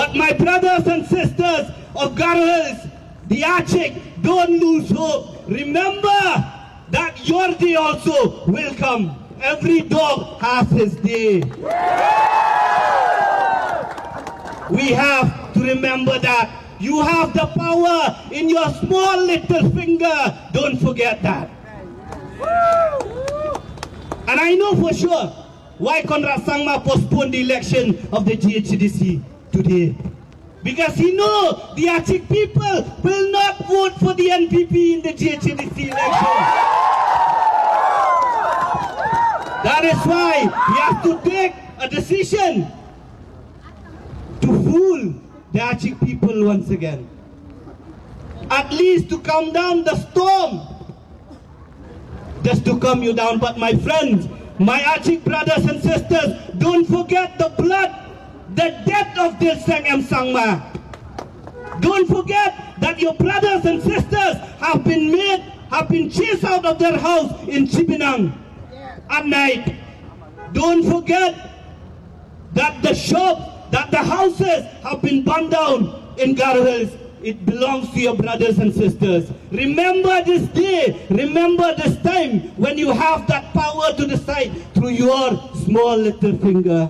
But my brothers and sisters of Garhals, the Achik, don't lose hope. Remember that your day also will come. Every dog has his day. We have to remember that. You have the power in your small little finger. Don't forget that. And I know for sure why Conrad Sangma postponed the election of the GHDC today. Because he knows the Achik people will not vote for the NPP in the GHDC election. That is why we have to take a decision to fool the Achik people once again. At least to calm down the storm. Just to calm you down. But my friends, my Achik brothers and sisters, don't forget the blood, the death of this Sangam Sangma. Don't forget that your brothers and sisters have been chased out of their house in Chibinang at night. Don't forget that the shops, that the houses have been burned down in Garhals. It belongs to your brothers and sisters. Remember this day, remember this time when you have that power to decide through your small little finger.